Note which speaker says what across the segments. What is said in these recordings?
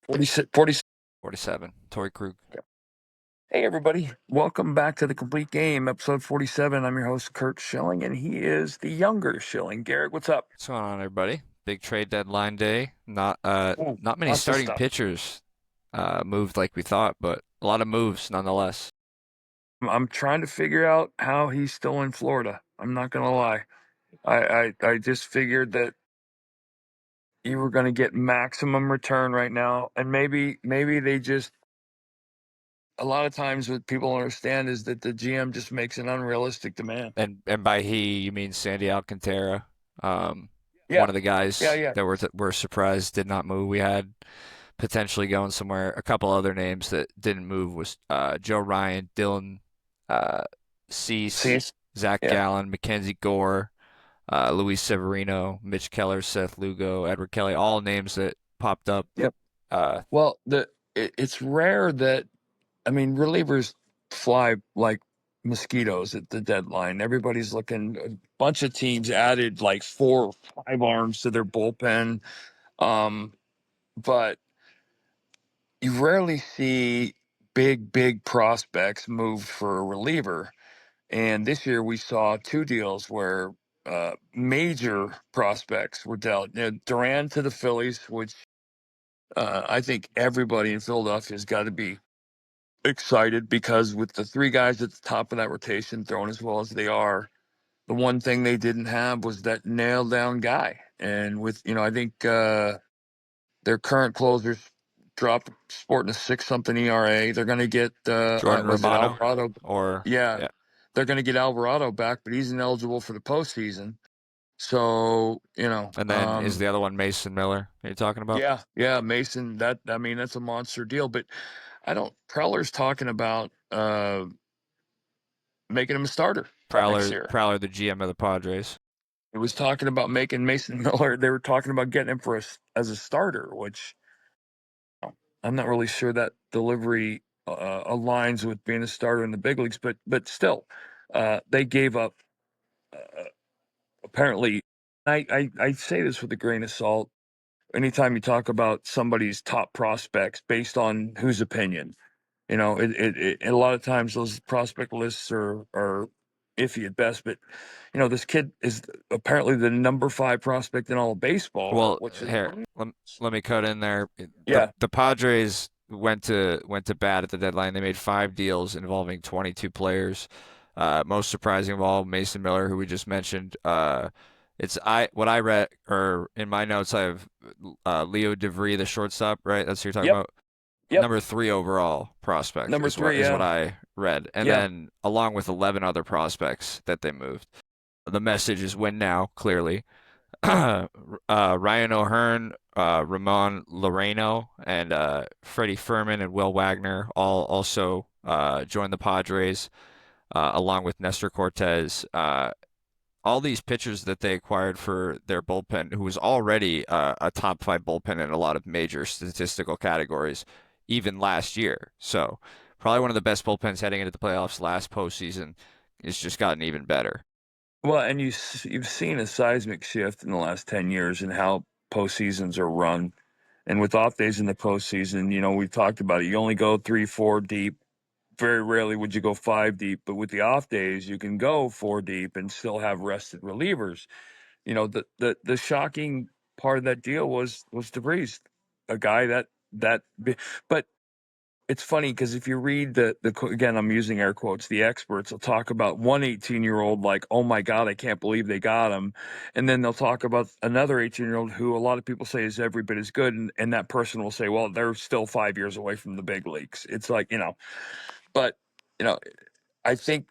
Speaker 1: 46.
Speaker 2: 47. Torrey Krug.
Speaker 1: Hey, everybody. Welcome back to The Complete Game, episode 47. I'm your host, Curt Schilling, and he is the younger Schilling. Garrett, what's up?
Speaker 2: What's going on, everybody? Big trade deadline day.
Speaker 1: Ooh,
Speaker 2: Not many
Speaker 1: lots of
Speaker 2: starting
Speaker 1: stuff.
Speaker 2: pitchers moved like we thought, but a lot of moves nonetheless.
Speaker 1: I'm trying to figure out how he's still in Florida. I'm not going to lie. I just figured that you were going to get maximum return right now, and maybe they just, a lot of times what people don't understand is that the GM just makes an unrealistic demand.
Speaker 2: And by he, you mean Sandy Alcantara, um,
Speaker 1: Yeah,
Speaker 2: one of the
Speaker 1: yeah,
Speaker 2: guys
Speaker 1: yeah.
Speaker 2: that were surprised did not move. We had potentially going somewhere. A couple other names that didn't move was Joe Ryan, Dylan uh, Cease,
Speaker 1: See,
Speaker 2: Zach
Speaker 1: yeah.
Speaker 2: Gallen, Mackenzie Gore, Luis Severino, Mitch Keller, Seth Lugo, Edward Kelly, all names that popped up.
Speaker 1: Yep.
Speaker 2: Uh,
Speaker 1: Well, it's rare that, I mean, relievers fly like mosquitoes at the deadline. Everybody's looking. A bunch of teams added like 4 or 5 arms to their bullpen, um, but you rarely see big prospects moved for a reliever. And this year we saw 2 deals where major prospects were dealt. Duran to the Phillies, which I think everybody in Philadelphia has got to be excited, because with the 3 guys at the top of that rotation throwing as well as they are, the one thing they didn't have was that nailed down guy. And with, I think their current closers dropped, sporting a 6-something ERA. They're going to get
Speaker 2: Jordan
Speaker 1: was it
Speaker 2: Romano,
Speaker 1: Alvarado?
Speaker 2: or
Speaker 1: Yeah,
Speaker 2: yeah,
Speaker 1: they're going to get Alvarado back, but he's ineligible for the postseason. So
Speaker 2: and then is the other one Mason Miller? Are you talking about?
Speaker 1: yeah, Mason. That, I mean, that's a monster deal. But I don't. Preller's talking about making him a starter next year.
Speaker 2: Prowler, the GM of the Padres.
Speaker 1: It was talking about making Mason Miller. They were talking about getting him as a starter, which I'm not really sure that delivery aligns with being a starter in the big leagues. But still, they gave up. Uh, Apparently, I say this with a grain of salt. Anytime you talk about somebody's top prospects based on whose opinion, a lot of times those prospect lists are iffy at best. But this kid is apparently the number 5 prospect in all of baseball,
Speaker 2: Well,
Speaker 1: which is,
Speaker 2: here, let me cut in there.
Speaker 1: yeah,
Speaker 2: The Padres went to bat at the deadline. They made 5 deals involving 22 players. Most surprising of all, Mason Miller, who we just mentioned. It's what I read, or in my notes, I have Leo DeVry, the shortstop, right? That's who you're talking
Speaker 1: yep,
Speaker 2: about.
Speaker 1: yep,
Speaker 2: Number 3 overall prospect
Speaker 1: number
Speaker 2: is what
Speaker 1: 3,
Speaker 2: is what
Speaker 1: yeah,
Speaker 2: I read, and
Speaker 1: yeah,
Speaker 2: then along with 11 other prospects that they moved. The message is win now, clearly. Ryan O'Hearn, Ramon Loreno, and Freddie Furman and Will Wagner all also joined the Padres, along with Nestor Cortez. All these pitchers that they acquired for their bullpen, who was already a top 5 bullpen in a lot of major statistical categories, even last year. So probably one of the best bullpens heading into the playoffs last postseason. It's just gotten even better.
Speaker 1: Well, and you've seen a seismic shift in the last 10 years in how postseasons are run, and with off days in the postseason, we've talked about it. You only go 3, 4 deep. Very rarely would you go 5 deep, but with the off days, you can go 4 deep and still have rested relievers. The shocking part of that deal was DeVries, a guy but it's funny because if you read again, I'm using air quotes, the experts will talk about one 18-year-old like, oh my God, I can't believe they got him. And then they'll talk about another 18-year-old who a lot of people say is every bit as good. And that person will say, well, they're still 5 years away from the big leagues. It's like, but, you know, I think,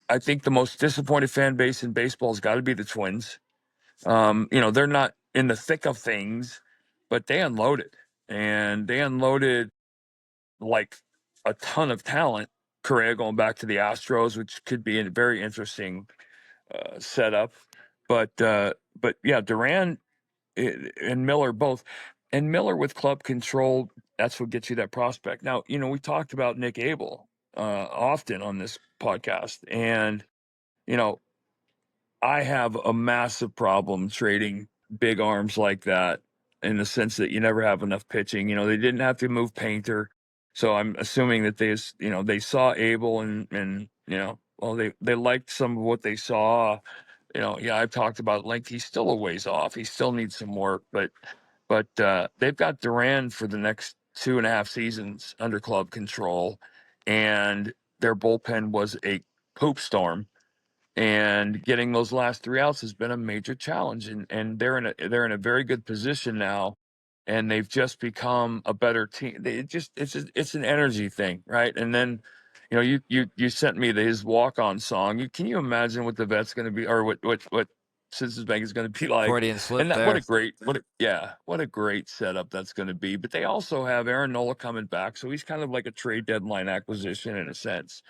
Speaker 1: the most disappointed fan base in baseball has got to be the Twins. They're not in the thick of things, but they unloaded like a ton of talent. Correa going back to the Astros, which could be a very interesting setup. But yeah, Duran and Miller both, and Miller with club control. That's what gets you that prospect. Now, we talked about Nick Abel often on this podcast, and you know, I have a massive problem trading big arms like that in the sense that you never have enough pitching. They didn't have to move Painter, so I'm assuming that they saw Abel and well, they liked some of what they saw. Yeah, I've talked about length. He's still a ways off. He still needs some work, but they've got Duran for the next 2.5 seasons under club control, and their bullpen was a poop storm. And getting those last 3 outs has been a major challenge, and they're in a very good position now, and they've just become a better team. It's an energy thing, right? And then, you sent me his walk-on song. Can you imagine what the vet's going to be, or what Citizens Bank is going to be like?
Speaker 2: Freudian slip
Speaker 1: And that
Speaker 2: there.
Speaker 1: what a great setup that's going to be. But they also have Aaron Nola coming back, so he's kind of like a trade deadline acquisition in a sense.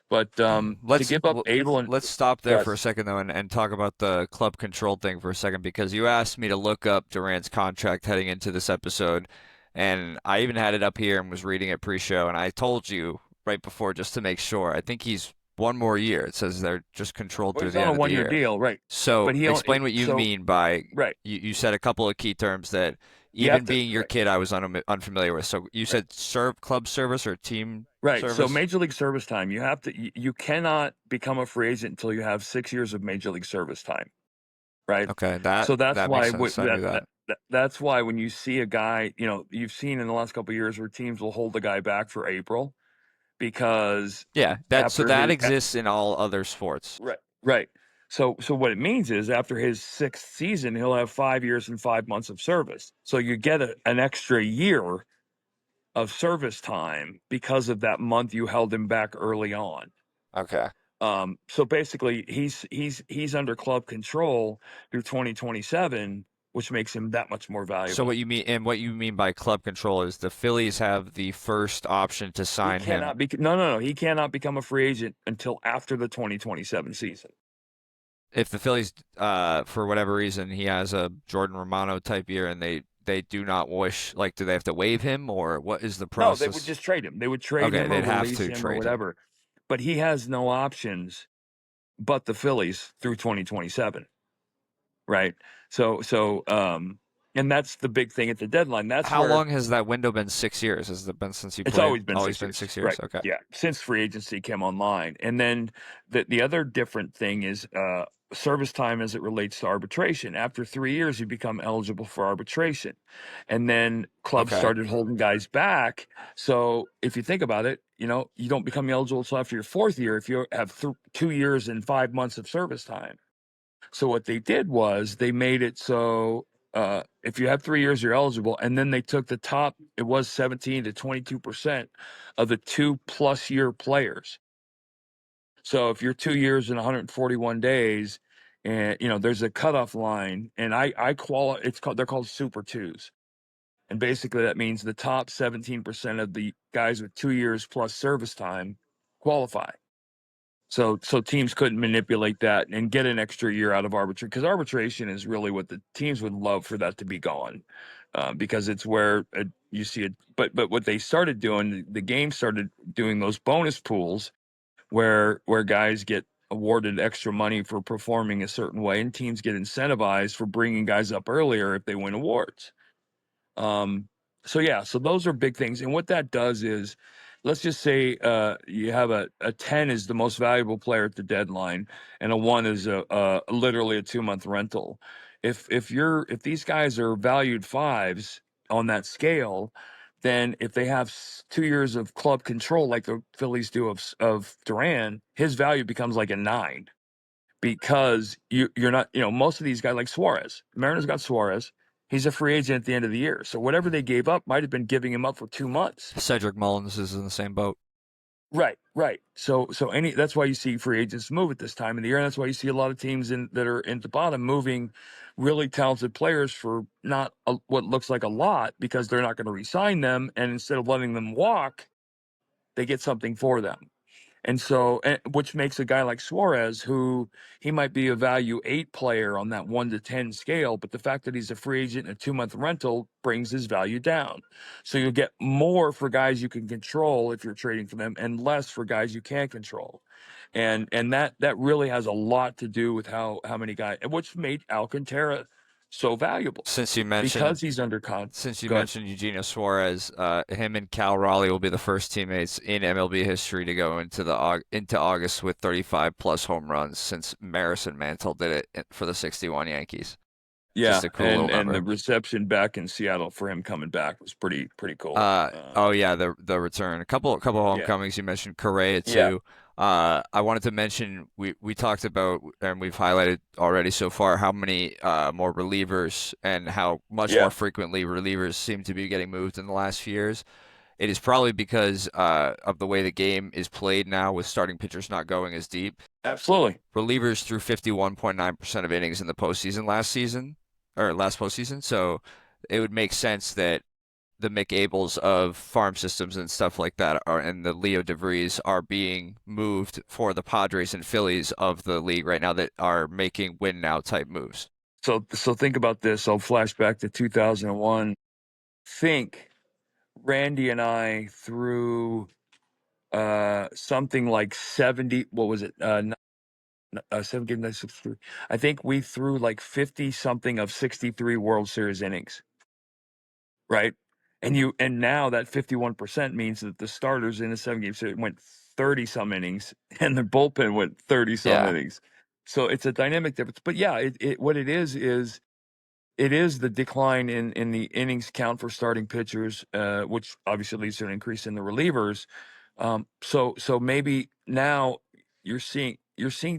Speaker 1: But to
Speaker 2: Let's
Speaker 1: give up Abel and
Speaker 2: let's stop there for a
Speaker 1: yes,
Speaker 2: second though, and talk about the club control thing for a second because you asked me to look up Durant's contract heading into this episode, and I even had it up here and was reading it pre-show, and I told you right before just to make sure. I think he's one more year. It says they're just controlled
Speaker 1: well,
Speaker 2: through
Speaker 1: he's
Speaker 2: the
Speaker 1: on a
Speaker 2: end of the
Speaker 1: 1 year
Speaker 2: year.
Speaker 1: deal, right?
Speaker 2: So
Speaker 1: But he only
Speaker 2: explain what you
Speaker 1: so
Speaker 2: mean by
Speaker 1: right.
Speaker 2: you said a couple of key terms that
Speaker 1: You have
Speaker 2: even
Speaker 1: to
Speaker 2: being your
Speaker 1: right,
Speaker 2: kid I was unfamiliar with. So you
Speaker 1: right,
Speaker 2: said serve club service or team
Speaker 1: right. So
Speaker 2: service?
Speaker 1: Major League Service time, you cannot become a free agent until you have 6 years of Major League Service time, right?
Speaker 2: Okay, that
Speaker 1: So that's
Speaker 2: that makes
Speaker 1: why
Speaker 2: sense. I knew that.
Speaker 1: that's why when you see a guy, you've seen in the last couple of years where teams will hold the guy back for April because
Speaker 2: Yeah,
Speaker 1: after
Speaker 2: that
Speaker 1: his
Speaker 2: exists in all other sports.
Speaker 1: right, right. So what it means is after his 6th season, he'll have 5 years and 5 months of service. So you get an extra year of service time because of that month you held him back early on.
Speaker 2: Okay.
Speaker 1: So basically, he's under club control through 2027, which makes him that much more
Speaker 2: So
Speaker 1: valuable.
Speaker 2: what you mean by club control is the Phillies have the first option to
Speaker 1: He
Speaker 2: sign him.
Speaker 1: cannot be no, he cannot become a free agent until after the 2027 season.
Speaker 2: If the Phillies, for whatever reason, he has a Jordan Romano type year and they do not wish, like, do they have to waive him or what is the
Speaker 1: No, they would
Speaker 2: process?
Speaker 1: just trade him. They would trade
Speaker 2: Okay,
Speaker 1: him or
Speaker 2: they'd have
Speaker 1: release
Speaker 2: to
Speaker 1: him or
Speaker 2: trade him.
Speaker 1: whatever. But he has no options but the Phillies through 2027. Right. And that's the big thing at the deadline. That's
Speaker 2: How
Speaker 1: where
Speaker 2: long has that window been? 6 years? Has it been since you
Speaker 1: it's
Speaker 2: played?
Speaker 1: always been
Speaker 2: Always
Speaker 1: six
Speaker 2: been
Speaker 1: years.
Speaker 2: 6 years?
Speaker 1: Right.
Speaker 2: Okay.
Speaker 1: Yeah. Since free agency came online. And then the other different thing is service time as it relates to arbitration. After 3 years, you become eligible for arbitration. And then clubs
Speaker 2: Okay.
Speaker 1: started holding guys back. So if you think about it, you don't become eligible until after your 4th year if you have 2 years and 5 months of service time. So what they did was they made it so if you have 3 years, you're eligible. And then they took the top, it was 17 to 22% of the 2+ year players. So if you're 2 years and 141 days, and there's a cutoff line, and they're called Super Twos. And basically that means the top 17% of the guys with 2 years plus service time qualify. So teams couldn't manipulate that and get an extra year out of arbitration because arbitration is really what the teams would love for that to be gone, because it's where you see it. But what they started doing, the game started doing those bonus pools where guys get awarded extra money for performing a certain way, and teams get incentivized for bringing guys up earlier if they win awards. Um, so yeah, so those are big things. And what that does is, let's just say you have a 10 is the most valuable player at the deadline, and a 1 is literally a 2 month rental. If these guys are valued fives on that scale, then if they have 2 years of club control like the Phillies do of Duran, his value becomes like a 9 because you're not, most of these guys like Suarez. Mariners got Suarez. He's a free agent at the end of the year. So whatever they gave up might have been giving him up for 2 months.
Speaker 2: Cedric Mullins is in the same boat.
Speaker 1: Right, right. So that's why you see free agents move at this time of the year, and that's why you see a lot of teams that are in the bottom moving really talented players for not what looks like a lot because they're not going to re-sign them, and instead of letting them walk, they get something for them. And so, which makes a guy like Suarez, who he might be a value 8 player on that 1 to 10 scale, but the fact that he's a free agent and a 2 month rental brings his value down. So you'll get more for guys you can control if you're trading for them, and less for guys you can't control. And that really has a lot to do with how many guys, which made Alcantara so valuable
Speaker 2: Since you
Speaker 1: because
Speaker 2: mentioned
Speaker 1: he's under con.
Speaker 2: since you
Speaker 1: Good.
Speaker 2: mentioned Eugenio Suarez, him and Cal Raleigh will be the first teammates in MLB history to go into August with 35 plus home runs since Maris and Mantle did it for the 61 Yankees. Just
Speaker 1: Yeah,
Speaker 2: a cool little
Speaker 1: and the
Speaker 2: number.
Speaker 1: reception back in Seattle for him coming back was pretty cool.
Speaker 2: Oh yeah, the return. A couple
Speaker 1: Yeah,
Speaker 2: homecomings. You mentioned Correa
Speaker 1: yeah,
Speaker 2: too. I wanted to mention we talked about and we've highlighted already so far how many more relievers and how much more
Speaker 1: yeah,
Speaker 2: frequently relievers seem to be getting moved in the last few years. It is probably because of the way the game is played now, with starting pitchers not going as deep.
Speaker 1: absolutely.
Speaker 2: Relievers threw 51.9% of innings in the postseason last postseason. So it would make sense that the McAbles of farm systems and stuff like that and the Leo DeVries are being moved for the Padres and Phillies of the league right now that are making win now type moves.
Speaker 1: So think about this. I'll flash back to 2001. Think Randy and I threw something like 70. What was it? 7 games, 963. I think we threw like 50 something of 63 World Series innings, right? And now that 51% means that the starters in a 7 game series went 30 some innings and the bullpen went 30 some
Speaker 2: Yeah,
Speaker 1: innings. So it's a dynamic difference. But yeah, what it is it is the decline in the innings count for starting pitchers, which obviously leads to an increase in the relievers. So maybe now you're seeing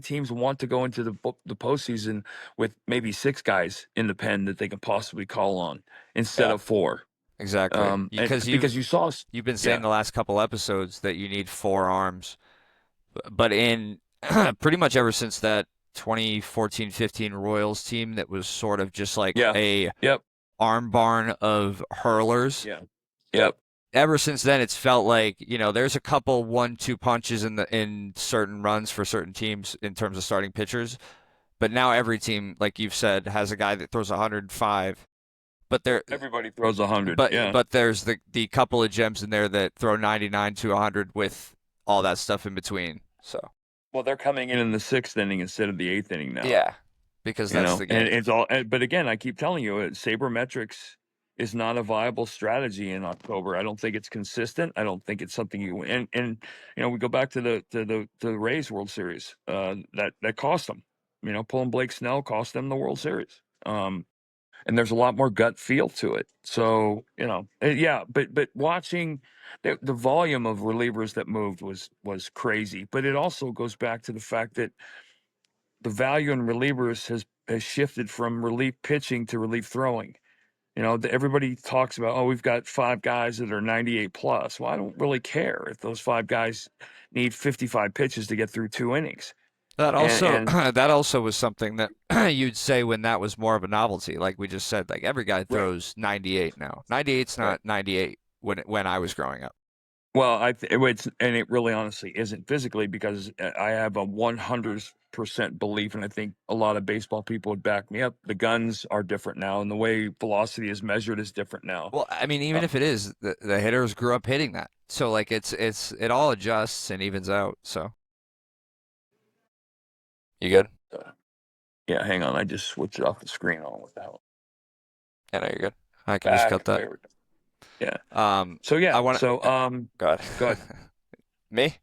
Speaker 1: teams want to go into the postseason with maybe 6 guys in the pen that they can possibly call on instead
Speaker 2: yeah,
Speaker 1: of 4.
Speaker 2: exactly.
Speaker 1: And
Speaker 2: Because
Speaker 1: because you saw,
Speaker 2: you've been saying
Speaker 1: yeah,
Speaker 2: the last couple episodes that you need four arms, but in pretty much ever since that 2014-15 Royals team that was sort of just like
Speaker 1: yeah,
Speaker 2: a
Speaker 1: yep,
Speaker 2: arm barn of hurlers.
Speaker 1: yeah, yep,
Speaker 2: Ever since then, it's felt like, there's a couple 1-2 punches in certain runs for certain teams in terms of starting pitchers. But now every team, like you've said, has a guy that throws 105. But there,
Speaker 1: everybody throws 100,
Speaker 2: but
Speaker 1: yeah.
Speaker 2: but there's the couple of gems in there that throw 99 to 100 with all that stuff in between. So
Speaker 1: Well, they're coming in the 6th inning instead of the 8th inning now.
Speaker 2: yeah, because that's the
Speaker 1: And
Speaker 2: game.
Speaker 1: it's all, but again, I keep telling you, sabermetrics is not a viable strategy in October. I don't think it's consistent. I don't think it's something and we go back to the Rays World Series. That cost them. Pulling Blake Snell cost them the World Series. And there's a lot more gut feel to it. So, yeah, but watching the volume of relievers that moved was crazy. But it also goes back to the fact that the value in relievers has shifted from relief pitching to relief throwing. Everybody talks about, oh, we've got 5 guys that are 98 plus. Well, I don't really care if those 5 guys need 55 pitches to get through 2 innings.
Speaker 2: That
Speaker 1: And
Speaker 2: also
Speaker 1: and
Speaker 2: that also was something that you'd say when that was more of a novelty. Like we just said, like every guy
Speaker 1: right,
Speaker 2: throws 98 now. 98's
Speaker 1: right.
Speaker 2: not 98 when I was growing up.
Speaker 1: Well, it really honestly isn't physically because I have a 100% belief, and I think a lot of baseball people would back me up. The guns are different now, and the way velocity is measured is different now.
Speaker 2: Well, I mean,
Speaker 1: Uh,
Speaker 2: even if it is, the hitters grew up hitting that. So like it all adjusts and evens out. So you good?
Speaker 1: yeah, hang on, I just switched it off the screen. On what the hell?
Speaker 2: Yeah, no, you're good. I can just cut
Speaker 1: Back.
Speaker 2: that.
Speaker 1: There we go. Yeah. So
Speaker 2: I
Speaker 1: yeah.
Speaker 2: want
Speaker 1: So
Speaker 2: to. Go
Speaker 1: go
Speaker 2: ahead.
Speaker 1: ahead.
Speaker 2: Me?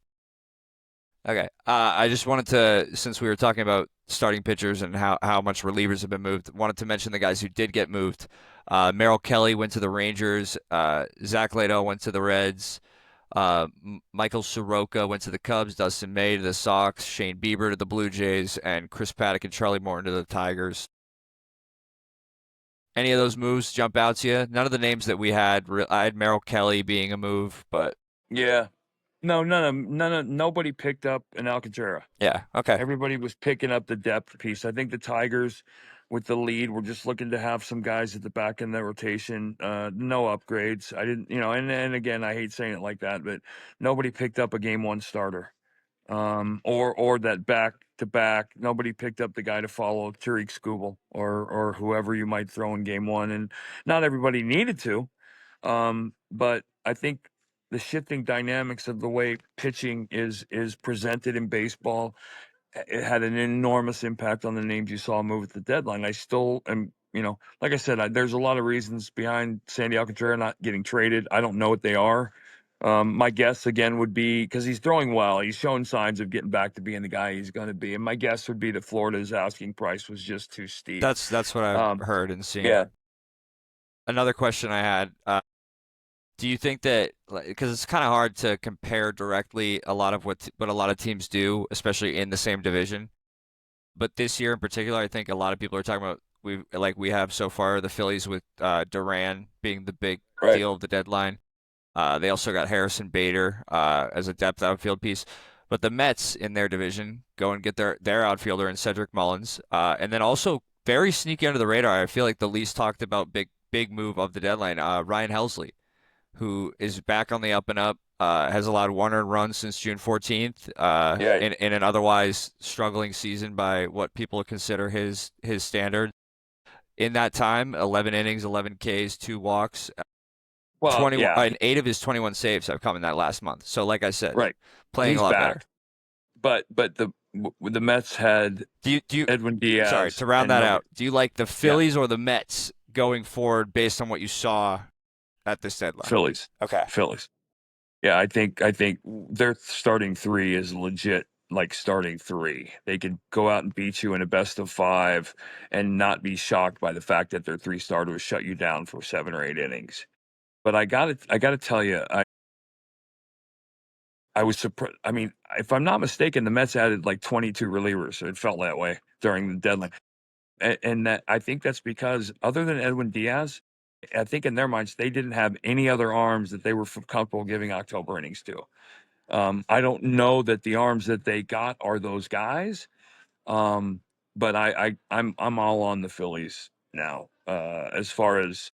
Speaker 2: Okay. I just wanted to, since we were talking about starting pitchers and how much relievers have been moved, wanted to mention the guys who did get moved. Merrill Kelly went to the Rangers. Zach Leto went to the Reds. Michael Soroka went to the Cubs. Dustin May to the Sox. Shane Bieber to the Blue Jays. And Chris Paddock and Charlie Morton to the Tigers. Any of those moves jump out to you? None of the names that we had. I had Merrill Kelly being a move, but
Speaker 1: Yeah. No, nobody picked up an Alcantara.
Speaker 2: yeah, okay.
Speaker 1: Everybody was picking up the depth piece. I think the Tigers, with the lead, were just looking to have some guys at the back end of the rotation. No upgrades. I didn't, and again, I hate saying it like that, but nobody picked up a game one starter. Or that back to back. Nobody picked up the guy to follow Tariq Skubal or whoever you might throw in game one, and not everybody needed to. But I think the shifting dynamics of the way pitching is presented in baseball, it had an enormous impact on the names you saw move at the deadline. I still am like I said, there's a lot of reasons behind Sandy Alcantara not getting traded. I don't know what they are. My guess again would be because he's throwing well, he's showing signs of getting back to being the guy he's going to be. And my guess would be that Florida's asking price was just too steep.
Speaker 2: That's what I've heard and seen.
Speaker 1: Yeah,
Speaker 2: Another question I had, do you think that, because it's kind of hard to compare directly a lot of what a lot of teams do, especially in the same division, but this year in particular, I think a lot of people are talking about we have so far the Phillies with Duran being the big
Speaker 1: right.
Speaker 2: deal of the deadline. They also got Harrison Bader as a depth outfield piece. But the Mets in their division go and get their outfielder in Cedric Mullins. And then also very sneaky under the radar. I feel like the least talked about big move of the deadline. Ryan Helsley, who is back on the up and up, has allowed one earned run since June 14th,
Speaker 1: Yeah.
Speaker 2: in an otherwise struggling season by what people consider his standard. In that time, 11 innings, 11 Ks, 2 walks,
Speaker 1: Well,
Speaker 2: 21
Speaker 1: yeah,
Speaker 2: and 8 of his 21 saves have come in that last month. So like I said,
Speaker 1: right.
Speaker 2: playing a
Speaker 1: He's
Speaker 2: lot better.
Speaker 1: back, but the Mets had
Speaker 2: Do you
Speaker 1: Edwin
Speaker 2: sorry,
Speaker 1: Diaz
Speaker 2: to round
Speaker 1: and
Speaker 2: that
Speaker 1: nobody.
Speaker 2: out, do you like the
Speaker 1: Yeah,
Speaker 2: Phillies or the Mets going forward based on what you saw at this deadline?
Speaker 1: Phillies,
Speaker 2: Okay.
Speaker 1: Phillies. Yeah, I think their starting three is legit. Like starting three, they could go out and beat you in a best of five and not be shocked by the fact that their three starters shut you down for 7 or 8 innings. But I gotta tell you, I was surprised. I mean, if I'm not mistaken, the Mets added like 22 relievers. So it felt that way during the deadline. And that I think that's because other than Edwin Diaz, I think in their minds they didn't have any other arms that they were comfortable giving October innings to. I don't know that the arms that they got are those guys, but I'm all on the Phillies now. As far as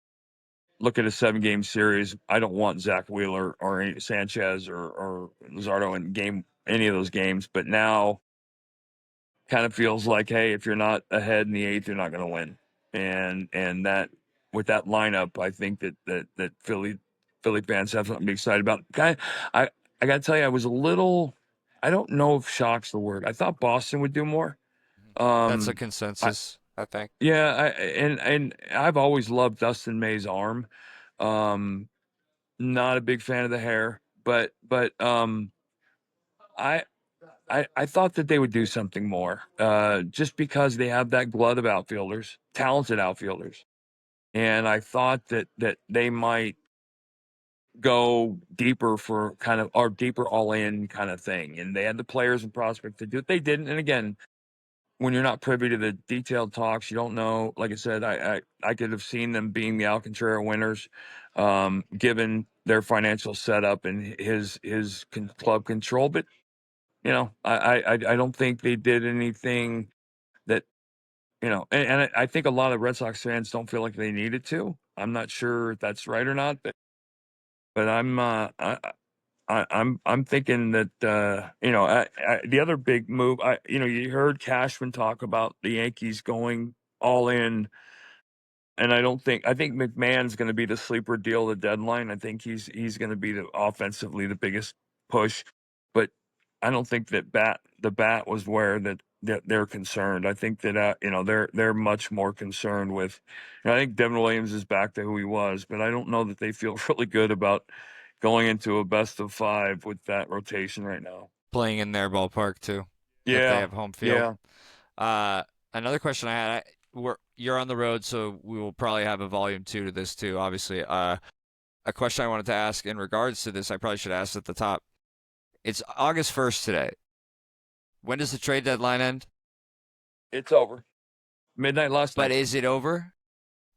Speaker 1: look at a 7 game series, I don't want Zach Wheeler or Sanchez or Luzardo in any of those games. But now kind of feels like, hey, if you're not ahead in the eighth, you're not going to win. And that with that lineup, I think that Philly fans have something to be excited about. I I got to tell you, I was a little. I don't know if shock's the word. I thought Boston would do more.
Speaker 2: That's a
Speaker 1: I
Speaker 2: consensus, I think.
Speaker 1: yeah, and I've always loved Dustin May's arm. Um, Not a big fan of the hair, but I I thought that they would do something more, just because they have that glut of outfielders, talented outfielders, and I thought that they might go deeper for kind of or deeper all in kind of thing, and they had the players and prospects to do it. They didn't, and again, when you're not privy to the detailed talks, you don't know. Like I said, I could have seen them being the Alcantara winners, given their financial setup and his club control, but I don't think they did anything that and I think a lot of Red Sox fans don't feel like they needed to. I'm not sure if that's right or not, but I'm thinking that the other big move. You heard Cashman talk about the Yankees going all in, and I think McMahon's going to be the sleeper deal of the deadline. I think he's going to be offensively the biggest push, but I don't think that the bat was where that they're concerned. I think that they're much more concerned with. I think Devin Williams is back to who he was, but I don't know that they feel really good about going into a best of five with that rotation right now.
Speaker 2: Playing in their ballpark too, if they
Speaker 1: Yeah,
Speaker 2: have home field.
Speaker 1: yeah.
Speaker 2: Uh, Another question I had, you're on the road, so we will probably have a volume two to this too, obviously. A question I wanted to ask in regards to this, I probably should ask at the top. It's August 1st today. When does the trade deadline end?
Speaker 1: It's over. Midnight last
Speaker 2: But
Speaker 1: night.
Speaker 2: is it over?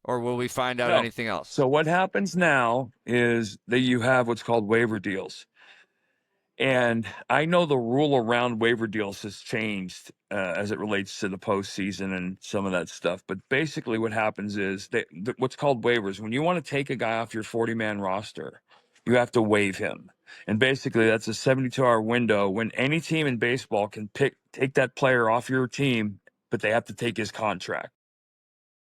Speaker 2: Or will we find out
Speaker 1: No.
Speaker 2: anything else?
Speaker 1: So what happens now is that you have what's called waiver deals. And I know the rule around waiver deals has changed as it relates to the postseason and some of that stuff. But basically, what happens is what's called waivers. When you want to take a guy off your 40-man roster, you have to waive him. And basically, that's a 72-hour window when any team in baseball can take that player off your team, but they have to take his contract.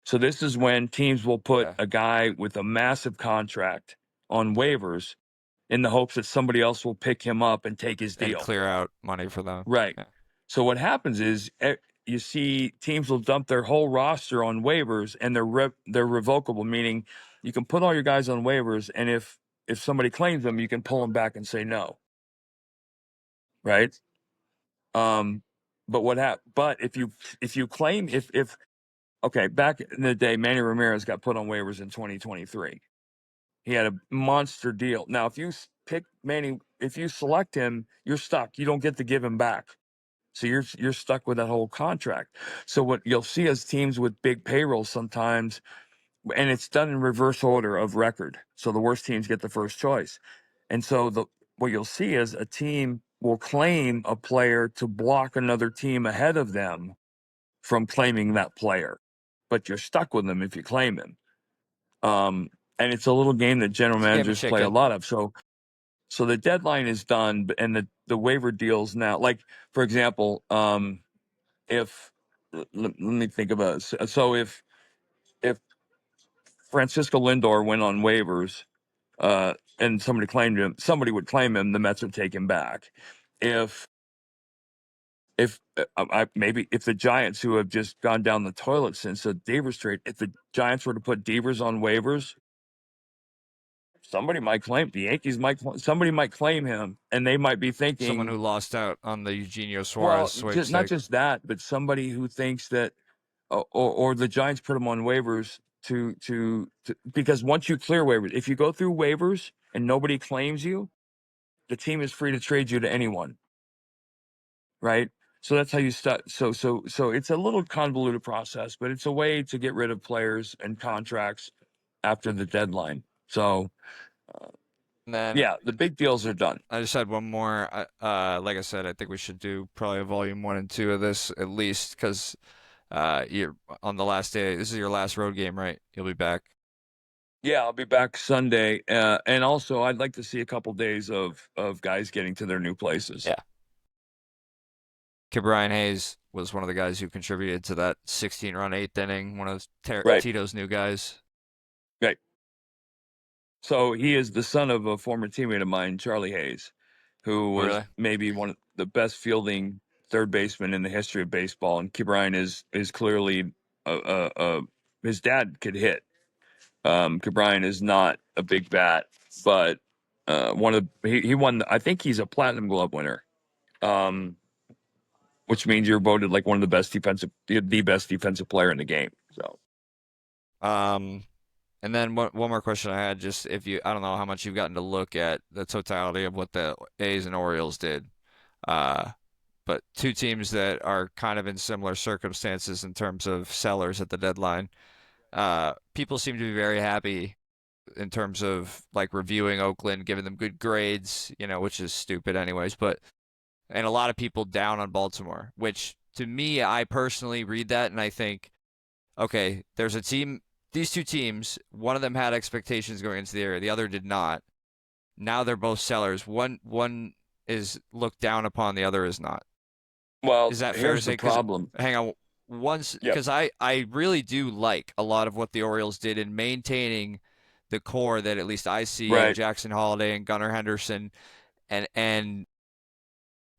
Speaker 1: So this is when teams will put
Speaker 2: Okay.
Speaker 1: a guy with a massive contract on waivers in the hopes that somebody else will pick him up and take his
Speaker 2: And
Speaker 1: deal.
Speaker 2: clear out money for them.
Speaker 1: Right.
Speaker 2: Yeah.
Speaker 1: So what happens is you see teams will dump their whole roster on waivers, and they're revocable, meaning you can put all your guys on waivers, and if somebody claims them, you can pull them back and say no, right? Um, but But if you claim if okay, back in the day, Manny Ramirez got put on waivers in 2023. He had a monster deal. Now, if you pick Manny, if you select him, you're stuck. You don't get to give him back. So you're stuck with that whole contract. So what you'll see is teams with big payrolls sometimes, and it's done in reverse order of record. So the worst teams get the first choice. And so what you'll see is a team will claim a player to block another team ahead of them from claiming that player. But you're stuck with them if you claim him. And it's a little game that general
Speaker 2: It's a game of
Speaker 1: managers play a
Speaker 2: chicken.
Speaker 1: lot of. So the deadline is done, and the waiver deals now. Like, for example, if let me think about it. So if Francisco Lindor went on waivers, and somebody would claim him, the Mets would take him back. If maybe if the Giants, who have just gone down the toilet since the Devers trade, if the Giants were to put Devers on waivers, somebody might claim the Yankees somebody might claim him, and they might be
Speaker 2: Someone
Speaker 1: thinking,
Speaker 2: who lost out on the Eugenio
Speaker 1: well,
Speaker 2: Suarez
Speaker 1: not
Speaker 2: sweepstake.
Speaker 1: just that, but somebody who thinks that, or the Giants put him on waivers to because once you clear waivers, if you go through waivers and nobody claims you, the team is free to trade you to anyone, right? So that's how you start. So it's a little convoluted process, but it's a way to get rid of players and contracts after the deadline. So
Speaker 2: And then
Speaker 1: yeah, the big deals are done.
Speaker 2: I just had one more. Like I said, I think we should do probably a volume 1 and 2 of this at least because you're on the last day. This is your last road game, right? You'll be back.
Speaker 1: Yeah, I'll be back Sunday, and also I'd like to see a couple days of guys getting to their new places.
Speaker 2: Yeah. Brian Hayes was one of the guys who contributed to that 16-run eighth inning. One of
Speaker 1: Right,
Speaker 2: Tito's new guys.
Speaker 1: right. So he is the son of a former teammate of mine, Charlie Hayes, who
Speaker 2: Oh,
Speaker 1: was
Speaker 2: really?
Speaker 1: maybe one of the best fielding third baseman in the history of baseball. And Ke'Bryan is clearly his dad could hit. Ke'Bryan is not a big bat, but he won. I think he's a Platinum Glove winner, um, which means you're voted like one of the best defensive player in the game. So
Speaker 2: Um, and then one more question I had, just if you, I don't know how much you've gotten to look at the totality of what the A's and Orioles did. Uh, but two teams that are kind of in similar circumstances in terms of sellers at the deadline. People seem to be very happy in terms of like reviewing Oakland, giving them good grades, which is stupid anyways, and a lot of people down on Baltimore, which to me, I personally read that and I think, okay, there's a team, these two teams, one of them had expectations going into the year, the other did not. Now they're both sellers. One is looked down upon, the other is not.
Speaker 1: well,
Speaker 2: Is that fair to
Speaker 1: here's the
Speaker 2: say? Because
Speaker 1: problem.
Speaker 2: hang on, once
Speaker 1: Yep.
Speaker 2: because I really do like a lot of what the Orioles did in maintaining the core that at least I see in
Speaker 1: Right.
Speaker 2: Jackson Holiday and Gunnar Henderson, and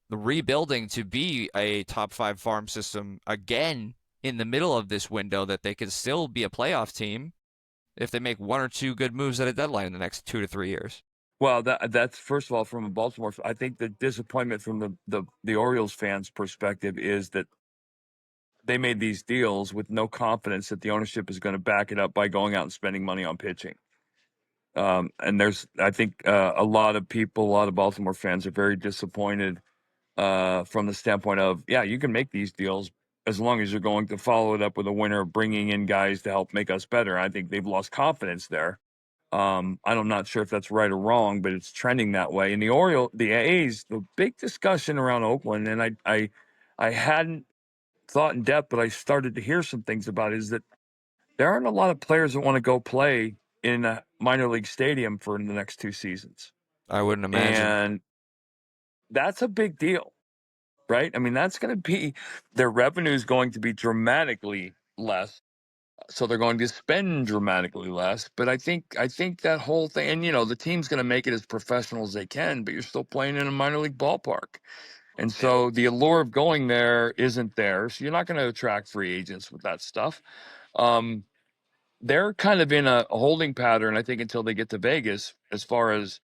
Speaker 2: the rebuilding to be a top five farm system again in the middle of this window that they could still be a playoff team if they make one or two good moves at a deadline in the next 2 to 3 years.
Speaker 1: Well, that's first of all from a Baltimore. I think the disappointment from the Orioles fans' perspective is that they made these deals with no confidence that the ownership is going to back it up by going out and spending money on pitching. And I think, a lot of people, a lot of Baltimore fans are very disappointed, from the standpoint of, yeah, you can make these deals as long as you're going to follow it up with a winner, bringing in guys to help make us better. I think they've lost confidence there. I'm not sure if that's right or wrong, but it's trending that way. And the A's, the big discussion around Oakland, and I hadn't thought in depth, but I started to hear some things about it, is that there aren't a lot of players that want to go play in a minor league stadium for the next 2 seasons.
Speaker 2: I wouldn't imagine.
Speaker 1: And that's a big deal, right? I mean, that's going to be their revenue is going to be dramatically less. So they're going to spend dramatically less. But I think that whole thing, and the team's going to make it as professional as they can, but you're still playing in a minor league ballpark. And
Speaker 2: Yeah.
Speaker 1: so the allure of going there isn't there. So you're not going to attract free agents with that stuff. Um, they're kind of in a holding pattern, I think, until they get to Vegas as far as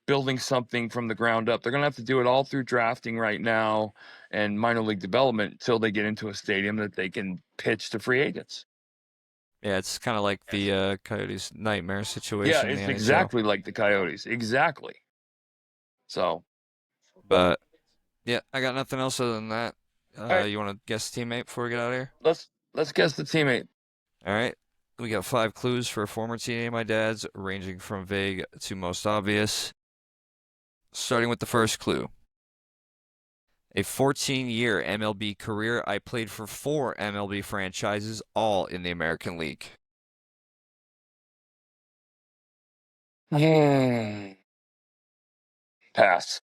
Speaker 1: building something from the ground up. They're going to have to do it all through drafting right now and minor league development until they get into a stadium that they can pitch to free agents.
Speaker 2: Yeah, it's kind of like the Coyotes' nightmare
Speaker 1: Yeah,
Speaker 2: situation in the
Speaker 1: it's
Speaker 2: NHL.
Speaker 1: exactly like the Coyotes. Exactly. So,
Speaker 2: But yeah, I got nothing else other than that.
Speaker 1: all right,
Speaker 2: You want to guess the teammate before we get out of here?
Speaker 1: let's guess the teammate.
Speaker 2: All right. We got 5 clues for a former teammate of my dad's, ranging from vague to most obvious. Starting with the first clue. A 14-year MLB career, I played for 4 MLB franchises, all in the American League.
Speaker 1: Pass.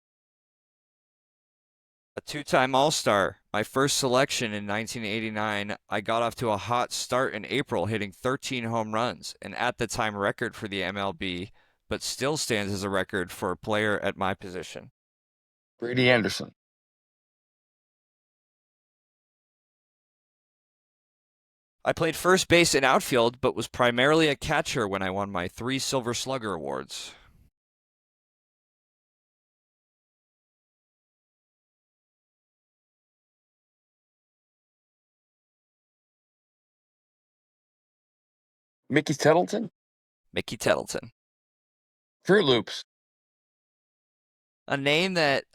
Speaker 2: A 2-time All-Star. My first selection in 1989, I got off to a hot start in April, hitting 13 home runs, an at-the-time record for the MLB, but still stands as a record for a player at my position.
Speaker 1: Brady Anderson.
Speaker 2: I played first base and outfield, but was primarily a catcher when I won my 3 Silver Slugger awards.
Speaker 1: Mickey Tettleton.
Speaker 2: Mickey Tettleton.
Speaker 1: Fruit Loops.
Speaker 2: A name that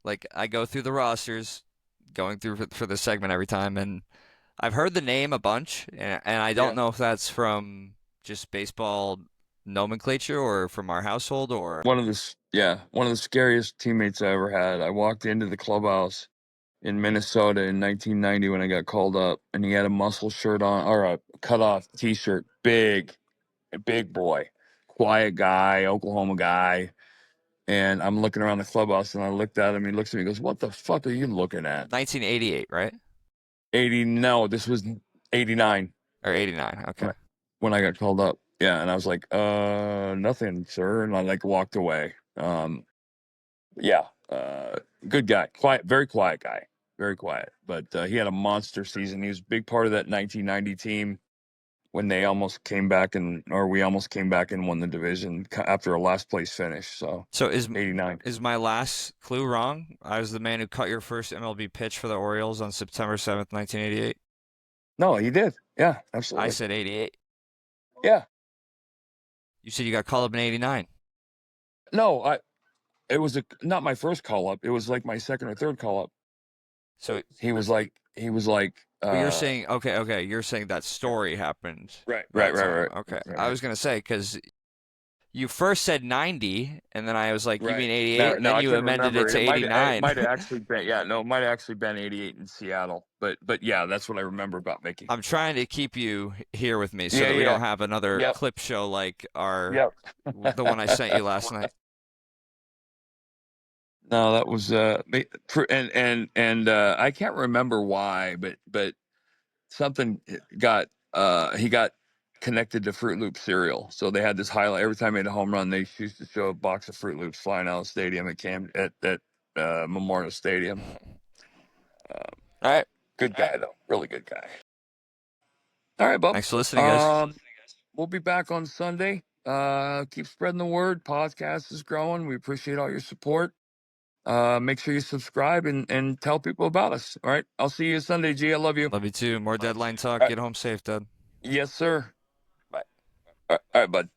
Speaker 2: like I go through the rosters going through for this segment every time, and I've heard the name a bunch, and I don't
Speaker 1: Yeah.
Speaker 2: know if that's from just baseball nomenclature or from our household or
Speaker 1: One of the scariest teammates I ever had. I walked into the clubhouse in Minnesota in 1990 when I got called up, and he had a muscle shirt on or a cut off T-shirt. Big boy, quiet guy, Oklahoma guy. And I'm looking around the clubhouse, and I looked at him. He looks at me, and goes, "What the fuck are you looking at?"
Speaker 2: 1988, right?
Speaker 1: 80? No, this was 89
Speaker 2: Or 89. Okay.
Speaker 1: when I got called up. Yeah, and I was like, nothing, sir," and I like walked away. Yeah, good guy, very quiet guy, very quiet. But he had a monster season. He was a big part of that 1990 team when they almost came back or we almost came back and won the division after a last place finish. So
Speaker 2: So
Speaker 1: 89.
Speaker 2: is my last clue wrong? I was the man who caught your first MLB pitch for the Orioles on September 7th, 1988.
Speaker 1: No, he did. Yeah,
Speaker 2: I
Speaker 1: absolutely.
Speaker 2: said 88.
Speaker 1: Yeah.
Speaker 2: You said you got called up in 89.
Speaker 1: No, it was not my first call up. It was like my second or third call up.
Speaker 2: So
Speaker 1: He was like,
Speaker 2: but you're saying okay, you're saying that story happened that time. Okay. I
Speaker 1: right.
Speaker 2: was gonna say because you first said 90, and then I was like, you
Speaker 1: Right.
Speaker 2: mean
Speaker 1: No,
Speaker 2: 88, and
Speaker 1: no,
Speaker 2: then
Speaker 1: I
Speaker 2: you
Speaker 1: couldn't
Speaker 2: amended
Speaker 1: remember.
Speaker 2: it to
Speaker 1: It
Speaker 2: 89.
Speaker 1: might have actually been, yeah, no, it might have actually been 88 in Seattle. But yeah, that's what I remember about Mickey.
Speaker 2: I'm trying to keep you here with me so
Speaker 1: Yeah,
Speaker 2: that we
Speaker 1: yeah.
Speaker 2: don't have another
Speaker 1: Yep.
Speaker 2: clip show like
Speaker 1: Yep.
Speaker 2: the one I sent you last night.
Speaker 1: No, that was and I can't remember why, but something he got connected to Fruit Loop cereal. So they had this highlight every time he made a home run. They used to show a box of Fruit Loops flying out of the stadium at Memorial Stadium.
Speaker 2: All right.
Speaker 1: Good guy though, really good guy. All right, bub.
Speaker 2: Thanks for listening, guys.
Speaker 1: We'll be back on Sunday. Keep spreading the word. Podcast is growing. We appreciate all your support. Make sure you subscribe and tell people about us. All right. I'll see you Sunday, G. I love you.
Speaker 2: Love you too. More
Speaker 1: All
Speaker 2: deadline talk.
Speaker 1: right.
Speaker 2: Get home safe, Dad.
Speaker 1: Yes, sir.
Speaker 2: Bye.
Speaker 1: All right, bud.